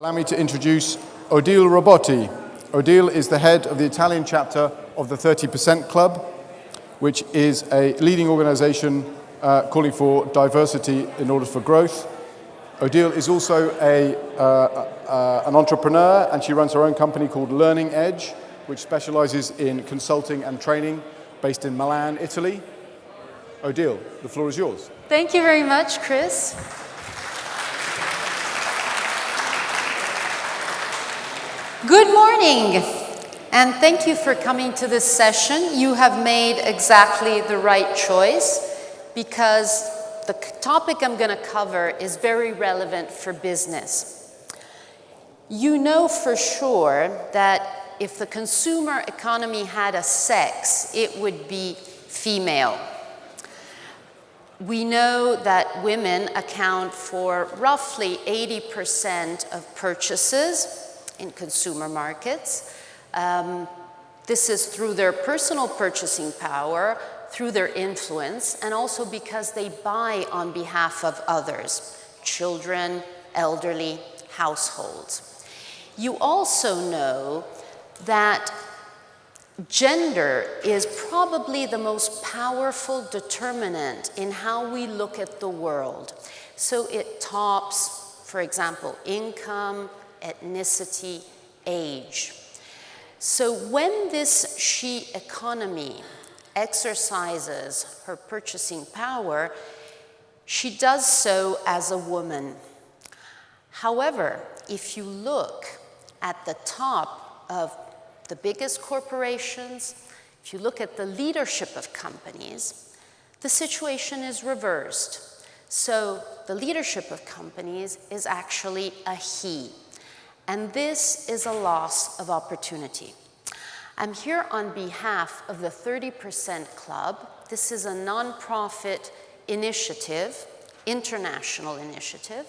Allow me to introduce Odile Robotti. Odile is the head of the Italian chapter of the 30% Club, which is a leading organization calling for diversity in order for growth. Odile is also an entrepreneur, and she runs her own company called Learning Edge, which specializes in consulting and training, based in Milan, Italy. Odile, the floor is yours. Thank you very much, Chris. Good morning, and thank you for coming to this session. You have made exactly the right choice because the topic I'm going to cover is very relevant for business. You know for sure that if the consumer economy had a sex, it would be female. We know that women account for roughly 80% of purchases in consumer markets. This is through their personal purchasing power, through their influence, and also because they buy on behalf of others, children, elderly, households. You also know that gender is probably the most powerful determinant in how we look at the world. So it tops, for example, income, ethnicity, age. So when this she economy exercises her purchasing power, she does so as a woman. However, if you look at the top of the biggest corporations, if you look at the leadership of companies, the situation is reversed. So the leadership of companies is actually a he. And this is a loss of opportunity. I'm here on behalf of the 30% Club. This is a nonprofit initiative, international initiative,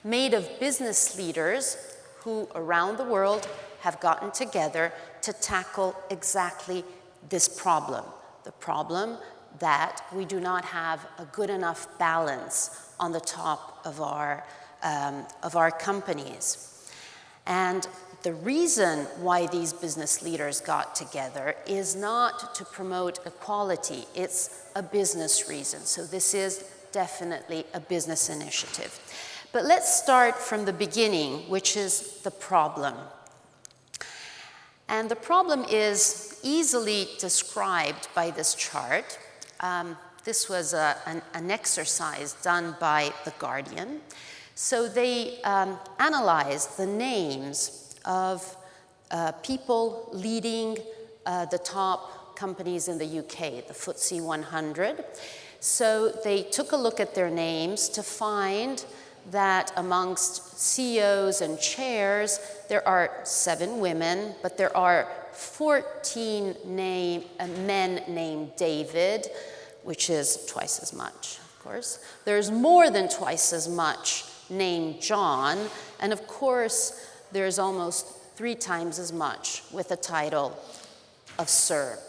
made of business leaders who around the world have gotten together to tackle exactly this problem, the problem that we do not have a good enough balance on the top of our companies. And the reason why these business leaders got together is not to promote equality, it's a business reason. So this is definitely a business initiative. But let's start from the beginning, which is the problem. And the problem is easily described by this chart. This was an exercise done by The Guardian. So they analyzed the names of people leading the top companies in the UK, the FTSE 100. So they took a look at their names to find that amongst CEOs and chairs, there are 7 women, but there are 14 men named David, which is twice as much, of course. There's more than twice as much named John, and of course, there's almost 3 times as much with the title of Sir.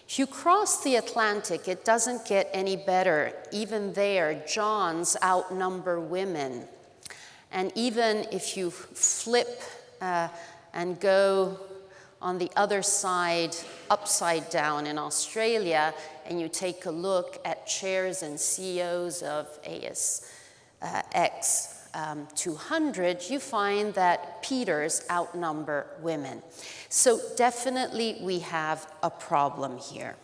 If you cross the Atlantic, it doesn't get any better. Even there, Johns outnumber women. And even if you flip and go on the other side, upside down in Australia, and you take a look at chairs and CEOs of ASX 200, you find that Peters outnumber women. So definitely we have a problem here.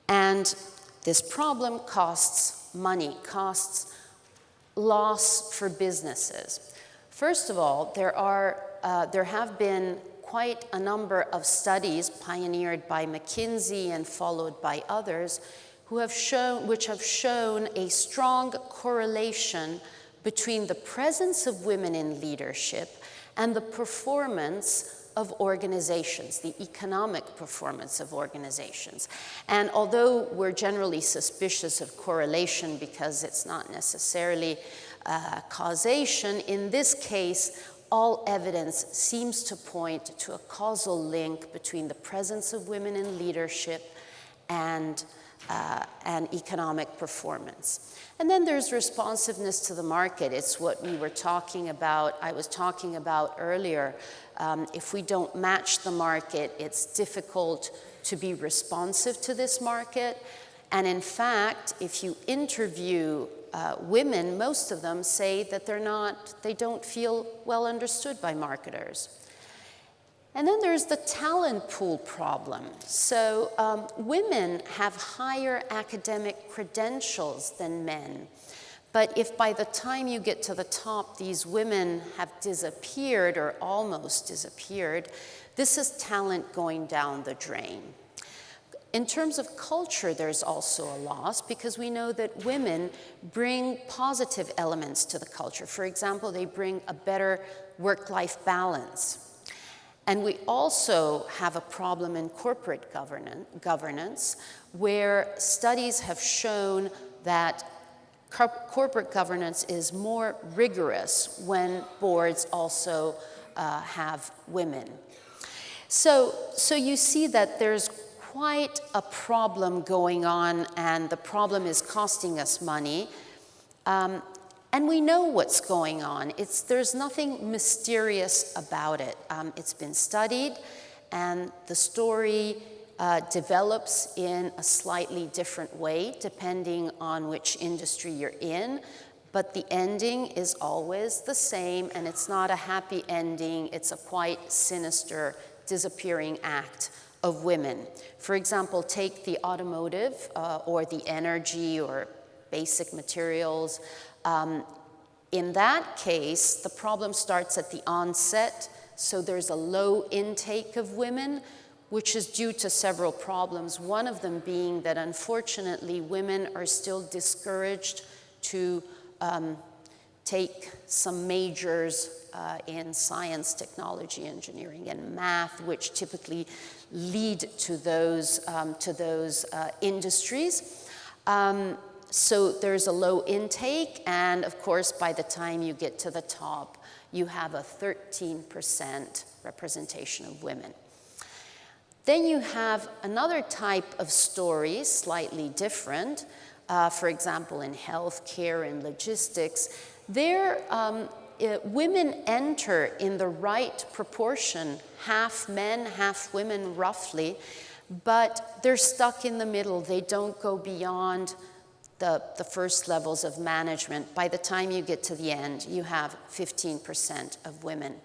And this problem costs money, costs loss for businesses. First of all, there have been quite a number of studies pioneered by McKinsey and followed by others which have shown a strong correlation between the presence of women in leadership and the performance of organizations, the economic performance of organizations. And although we're generally suspicious of correlation because it's not necessarily causation, in this case, all evidence seems to point to a causal link between the presence of women in leadership and and economic performance. And then there's responsiveness to the market. It's what we were talking about, I was talking about earlier. If we don't match the market, it's difficult to be responsive to this market. And in fact, if you interview women, most of them say that they don't feel well understood by marketers. And then there's the talent pool problem. So women have higher academic credentials than men. But if by the time you get to the top, these women have disappeared or almost disappeared, this is talent going down the drain. In terms of culture, there's also a loss because we know that women bring positive elements to the culture. For example, they bring a better work-life balance. And we also have a problem in corporate governance where studies have shown that corporate governance is more rigorous when boards also have women. So you see that there's quite a problem going on, and the problem is costing us money. And we know what's going on. There's nothing mysterious about it. It's been studied, and the story develops in a slightly different way depending on which industry you're in, but the ending is always the same, and it's not a happy ending. It's a quite sinister disappearing act of women. For example, take the automotive or the energy or basic materials. In that case, the problem starts at the onset, so there's a low intake of women, which is due to several problems, one of them being that unfortunately women are still discouraged to take some majors in science, technology, engineering, and math, which typically lead to those industries. So there's a low intake, and of course, by the time you get to the top, you have a 13% representation of women. Then you have another type of story, slightly different. For example, in healthcare and logistics, there women enter in the right proportion, half men, half women roughly, but they're stuck in the middle. They don't go beyond the first levels of management. By the time you get to the end, you have 15% of women.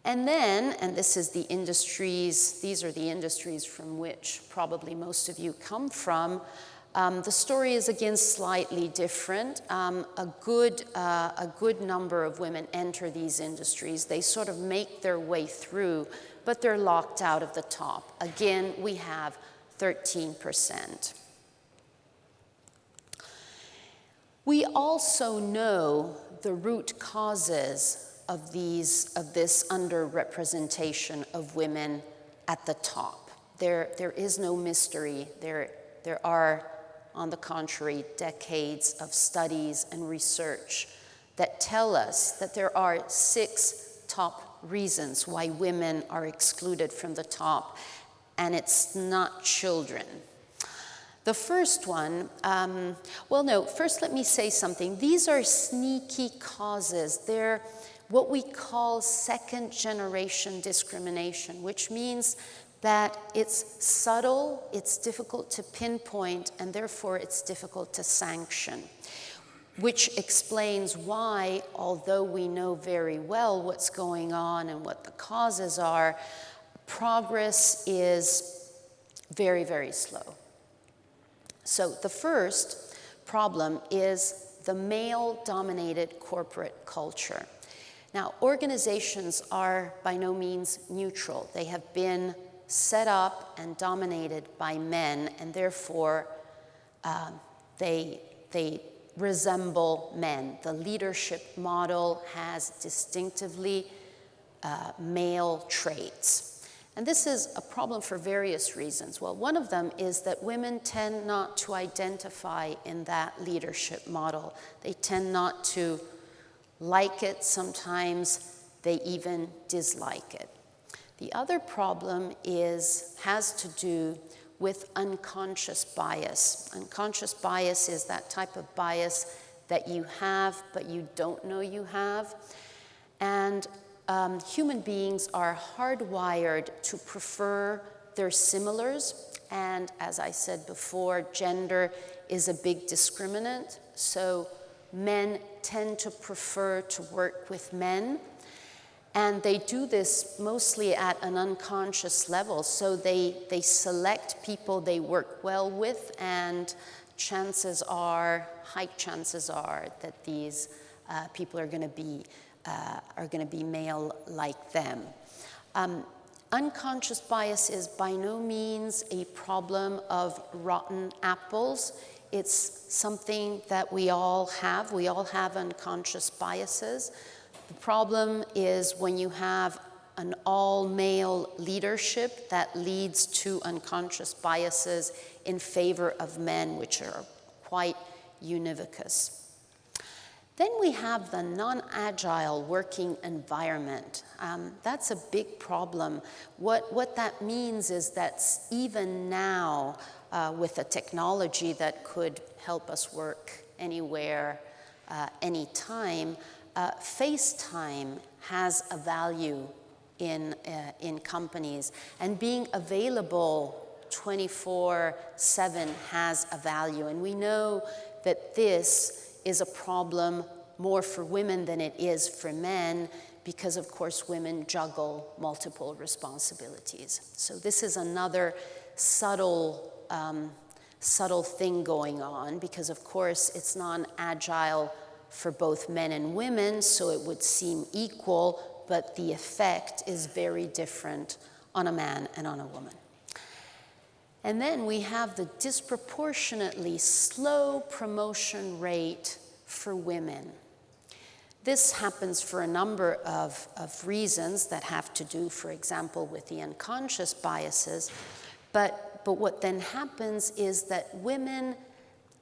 And then, and this is the industries, these are the industries from which probably most of you come from, the story is again slightly different. A good number of women enter these industries. They sort of make their way through, but they're locked out of the top. Again, we have 13%. We also know the root causes of this underrepresentation of women at the top. There is no mystery. There are, on the contrary, decades of studies and research that tell us that there are 6 top reasons why women are excluded from the top, and it's not children. The first one, first let me say something. These are sneaky causes. They're what we call second-generation discrimination, which means that it's subtle, it's difficult to pinpoint, and therefore it's difficult to sanction, which explains why, although we know very well what's going on and what the causes are, progress is very, very slow. So the first problem is the male-dominated corporate culture. Now, organizations are by no means neutral. They have been set up and dominated by men, and therefore they resemble men. The leadership model has distinctively male traits. And this is a problem for various reasons. Well, one of them is that women tend not to identify in that leadership model. They tend not to like it. Sometimes they even dislike it. The other problem has to do with unconscious bias. Unconscious bias is that type of bias that you have, but you don't know you have. And human beings are hardwired to prefer their similars. And as I said before, gender is a big discriminant. So men tend to prefer to work with men. And they do this mostly at an unconscious level. So they select people they work well with, and high chances are that these people are going to be male like them. Unconscious bias is by no means a problem of rotten apples. It's something that we all have. We all have unconscious biases. The problem is when you have an all-male leadership that leads to unconscious biases in favor of men, which are quite univocous. Then we have the non-agile working environment. That's a big problem. What that means is that even now, with a technology that could help us work anywhere, anytime, FaceTime has a value in companies, and being available 24/7 has a value. And we know that this is a problem more for women than it is for men, because of course women juggle multiple responsibilities. So this is another subtle thing going on, because of course it's non-agile for both men and women, so it would seem equal, but the effect is very different on a man and on a woman. And then we have the disproportionately slow promotion rate for women. This happens for a number of reasons that have to do, for example, with the unconscious biases, but what then happens is that women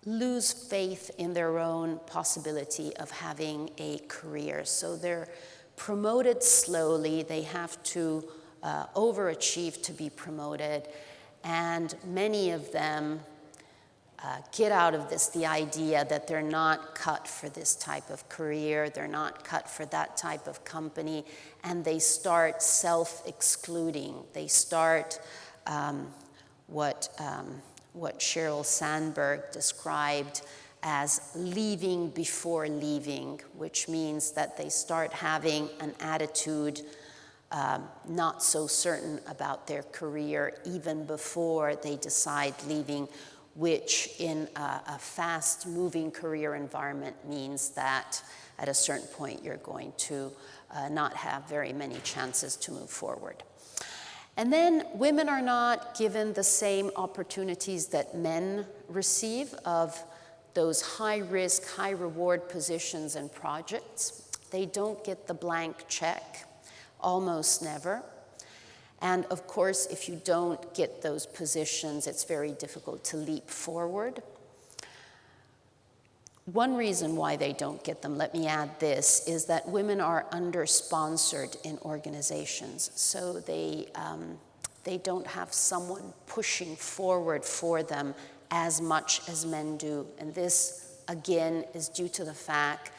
lose faith in their own possibility of having a career. So they're promoted slowly, they have to overachieve to be promoted, and many of them get out of this the idea that they're not cut for this type of career, they're not cut for that type of company, and they start self-excluding. They start what Sheryl Sandberg described as leaving before leaving, which means that they start having an attitude not so certain about their career even before they decide leaving, which in a fast-moving career environment means that at a certain point you're going to not have very many chances to move forward. And then women are not given the same opportunities that men receive of those high-risk, high-reward positions and projects. They don't get the blank check, almost never. And of course, if you don't get those positions, it's very difficult to leap forward. One reason why they don't get them, let me add this, is that women are under-sponsored in organizations. So they don't have someone pushing forward for them as much as men do. And this, again, is due to the fact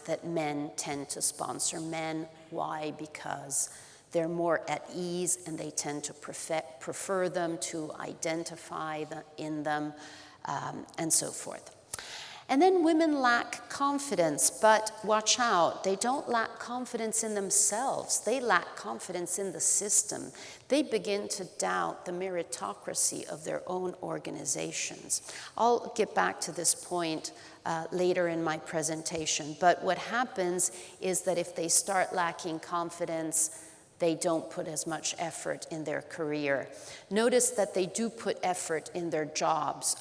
that men tend to sponsor men. Why? Because they're more at ease and they tend to prefer them, to identify in them, and so forth. And then women lack confidence, but watch out, they don't lack confidence in themselves. They lack confidence in the system. They begin to doubt the meritocracy of their own organizations. I'll get back to this point later in my presentation, but what happens is that if they start lacking confidence, they don't put as much effort in their career. Notice that they do put effort in their jobs.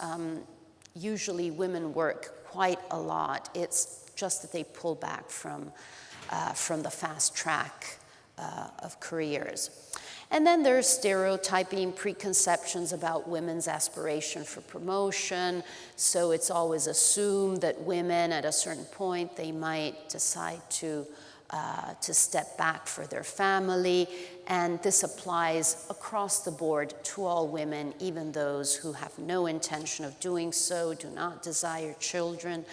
Usually women work quite a lot. It's just that they pull back from the fast track of careers. And then there's stereotyping, preconceptions about women's aspiration for promotion. So it's always assumed that women at a certain point, they might decide to to step back for their family, and this applies across the board to all women, even those who have no intention of doing so, do not desire children,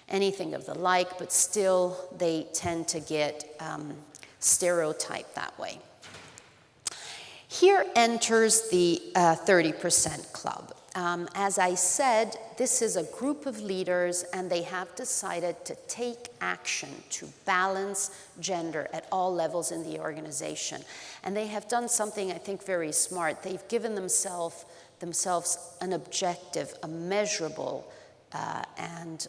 anything of the like, but still they tend to get stereotyped that way. Here enters the 30% Club. As I said, this is a group of leaders, and they have decided to take action to balance gender at all levels in the organization. And they have done something, I think, very smart. They've given themselves an objective, a measurable and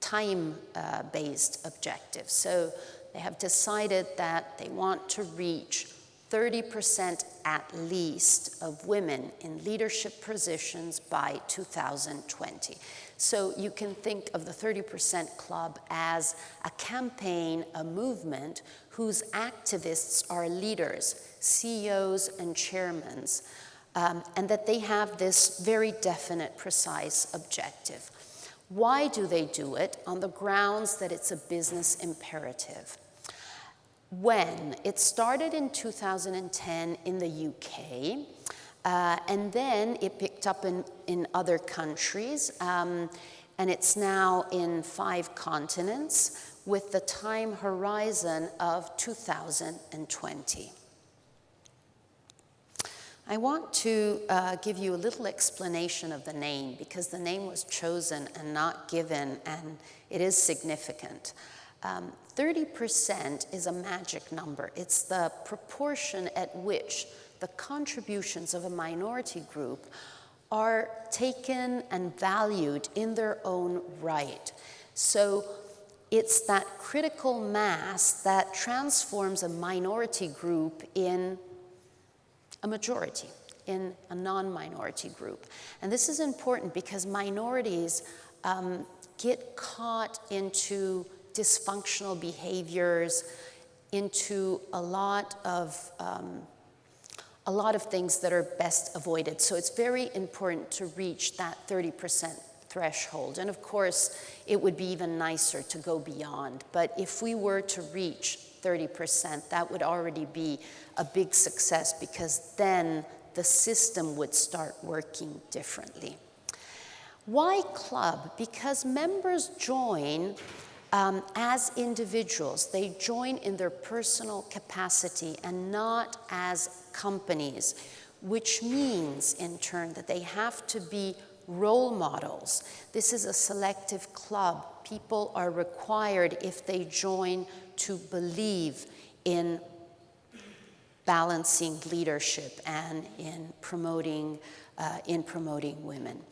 time-based objective. So they have decided that they want to reach 30% at least of women in leadership positions by 2020. So you can think of the 30% Club as a campaign, a movement whose activists are leaders, CEOs and chairmen, and that they have this very definite, precise objective. Why do they do it? On the grounds that it's a business imperative. When it started in 2010 in the UK, and then it picked up in other countries, and it's now in 5 continents with the time horizon of 2020. I want to give you a little explanation of the name, because the name was chosen and not given, and it is significant. 30% is a magic number. It's the proportion at which the contributions of a minority group are taken and valued in their own right. So it's that critical mass that transforms a minority group in a majority, in a non-minority group. And this is important because minorities get caught into dysfunctional behaviors, into a lot of things that are best avoided. So it's very important to reach that 30% threshold. And of course, it would be even nicer to go beyond. But if we were to reach 30%, that would already be a big success, because then the system would start working differently. Why club? Because members join as individuals. They join in their personal capacity and not as companies, which means in turn that they have to be role models. This is a selective club. People are required, if they join, to believe in balancing leadership and in promoting women.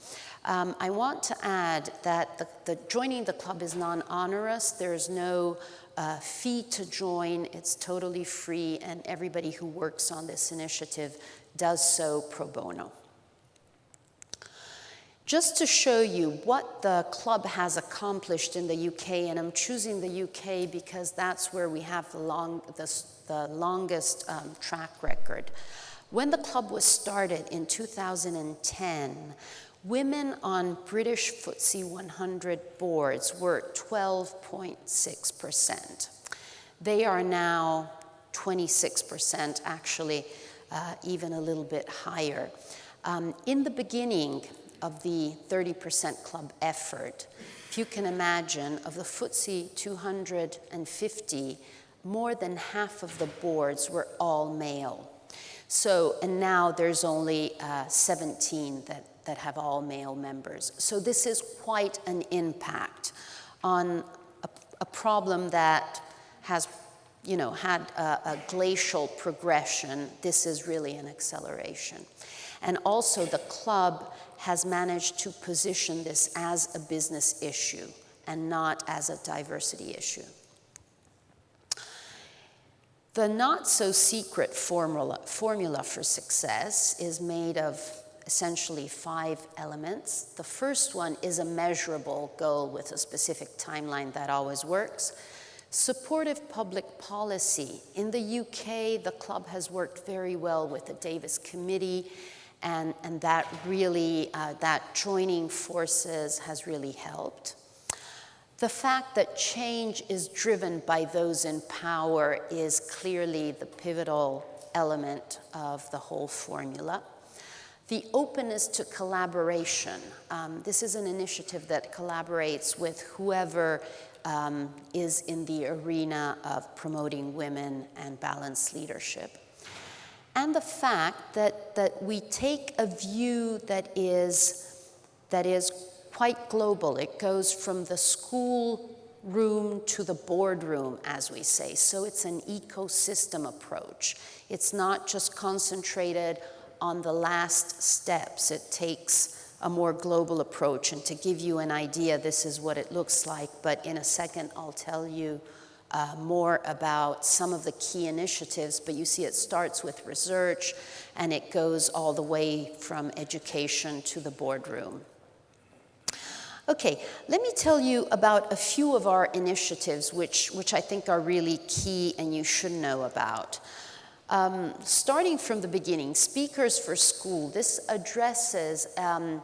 I want to add that the joining the club is non-onerous. There's no fee to join. It's totally free, and everybody who works on this initiative does so pro bono. Just to show you what the club has accomplished in the UK, and I'm choosing the UK because that's where we have the longest track record. When the club was started in 2010, women on British FTSE 100 boards were 12.6%. They are now 26%, actually, even a little bit higher. In the beginning of the 30% Club effort, if you can imagine, of the FTSE 250, more than half of the boards were all male. So, and now there's only 17 that have all male members. So this is quite an impact on a problem that has, had a glacial progression. This is really an acceleration. And also the club has managed to position this as a business issue and not as a diversity issue. The not-so-secret formula for success is made of essentially 5 elements. The first one is a measurable goal with a specific timeline. That always works. Supportive public policy. In the UK, the club has worked very well with the Davis Committee, and that really, that joining forces has really helped. The fact that change is driven by those in power is clearly the pivotal element of the whole formula. The openness to collaboration. This is an initiative that collaborates with whoever is in the arena of promoting women and balanced leadership. And the fact that we take a view that is quite global. It goes from the school room to the boardroom, as we say. So it's an ecosystem approach. It's not just concentrated on the last steps. It takes a more global approach. And to give you an idea, this is what it looks like. But in a second, I'll tell you more about some of the key initiatives. But you see, it starts with research, and it goes all the way from education to the boardroom. Okay, let me tell you about a few of our initiatives which I think are really key and you should know about. Starting from the beginning, Speakers for School. This addresses the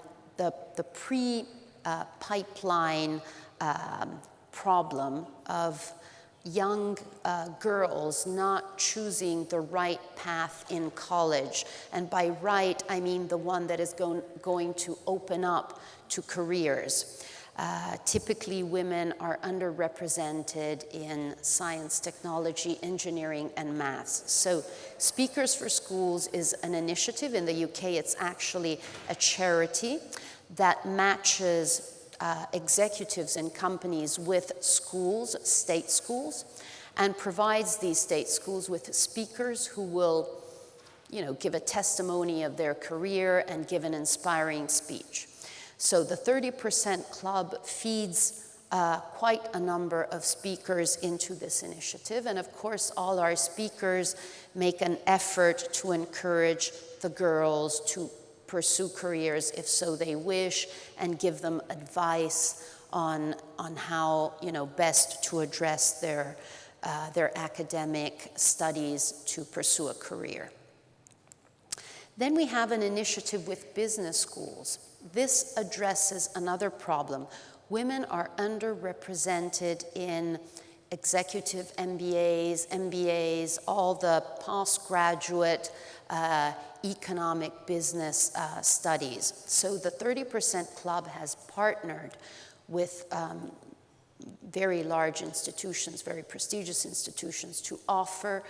pre-pipeline problem of young girls not choosing the right path in college. And by right, I mean the one that is going to open up to careers. Typically, women are underrepresented in science, technology, engineering, and maths. So Speakers for Schools is an initiative. In the UK, it's actually a charity that matches executives in companies with schools, state schools, and provides these state schools with speakers who will, give a testimony of their career and give an inspiring speech. So the 30% Club feeds quite a number of speakers into this initiative. And of course, all our speakers make an effort to encourage the girls to pursue careers if so they wish, and give them advice on how best to address their academic studies to pursue a career. Then we have an initiative with business schools. This addresses another problem. Women are underrepresented in executive MBAs, all the postgraduate economic business studies. So the 30% Club has partnered with very large institutions, very prestigious institutions, to offer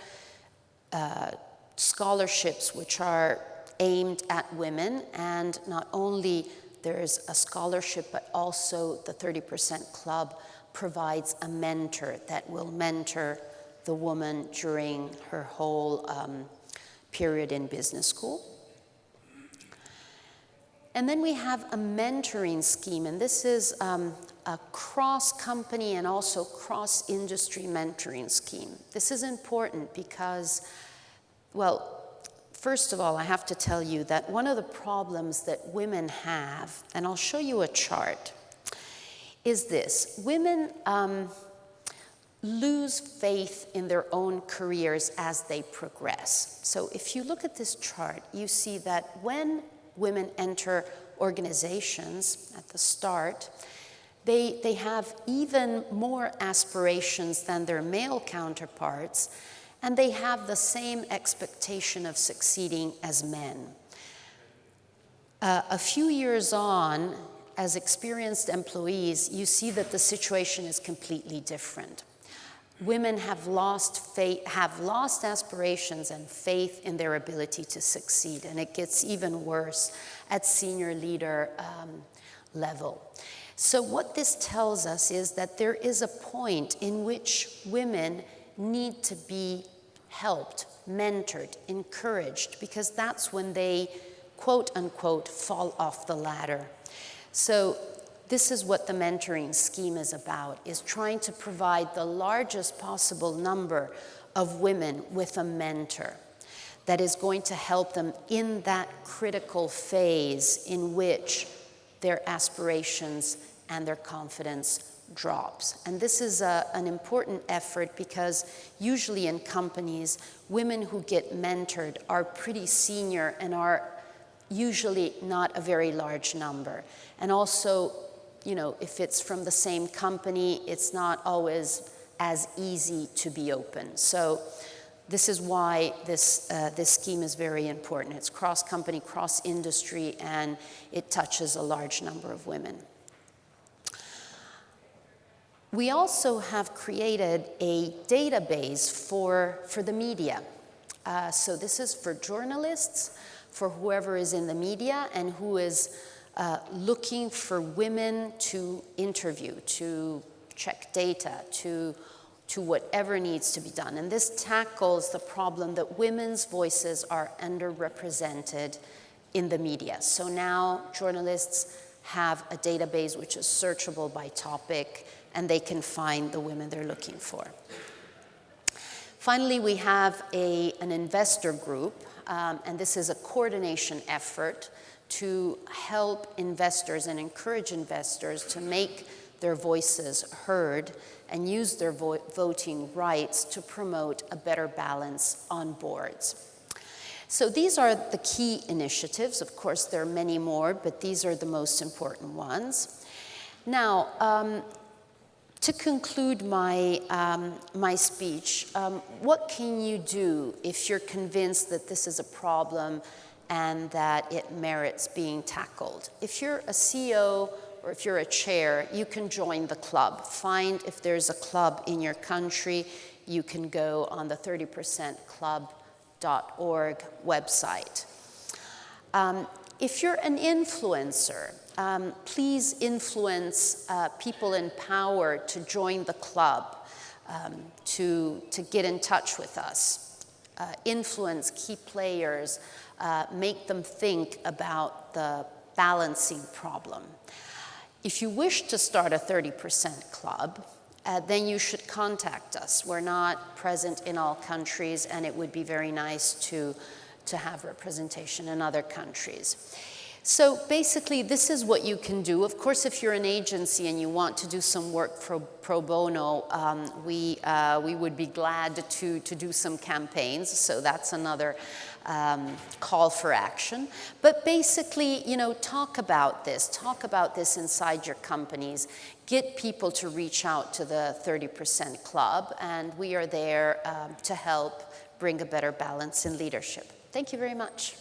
scholarships which are aimed at women. And not only there's a scholarship, but also the 30% Club provides a mentor that will mentor the woman during her whole period in business school. And then we have a mentoring scheme, and this is a cross-company and also cross-industry mentoring scheme. This is important because, well, first of all, I have to tell you that one of the problems that women have, and I'll show you a chart, is this. Women lose faith in their own careers as they progress. So if you look at this chart, you see that when women enter organizations at the start, they have even more aspirations than their male counterparts, and they have the same expectation of succeeding as men. A few years on, as experienced employees, you see that the situation is completely different. Women have lost aspirations and faith in their ability to succeed, and it gets even worse at senior leader level. So what this tells us is that there is a point in which women need to be helped, mentored, encouraged, because that's when they, quote unquote, fall off the ladder. So this is what the mentoring scheme is about, is trying to provide the largest possible number of women with a mentor that is going to help them in that critical phase in which their aspirations and their confidence drops. And this is an important effort because usually in companies, women who get mentored are pretty senior and are usually not a very large number. And also, if it's from the same company, it's not always as easy to be open. So this is why this scheme is very important. It's cross-company, cross-industry, and it touches a large number of women. We also have created a database for the media. So this is for journalists, for whoever is in the media and who is looking for women to interview, to check data, to whatever needs to be done. And this tackles the problem that women's voices are underrepresented in the media. So now journalists have a database which is searchable by topic, and they can find the women they're looking for. Finally, we have an investor group, and this is a coordination effort to help investors and encourage investors to make their voices heard and use their voting rights to promote a better balance on boards. So these are the key initiatives. Of course, there are many more, but these are the most important ones. Now, to conclude my speech, what can you do if you're convinced that this is a problem and that it merits being tackled? If you're a CEO or if you're a chair, you can join the club. Find if there's a club in your country. You can go on the 30percentclub.org website. If you're an influencer, please influence people in power to join the club, to get in touch with us. Influence key players, make them think about the balancing problem. If you wish to start a 30% club, then you should contact us. We're not present in all countries, and it would be very nice to have representation in other countries. So basically, this is what you can do. Of course, if you're an agency and you want to do some work pro bono, we would be glad to do some campaigns. So that's another call for action. But basically, talk about this. Talk about this inside your companies. Get people to reach out to the 30% Club, and we are there to help bring a better balance in leadership. Thank you very much.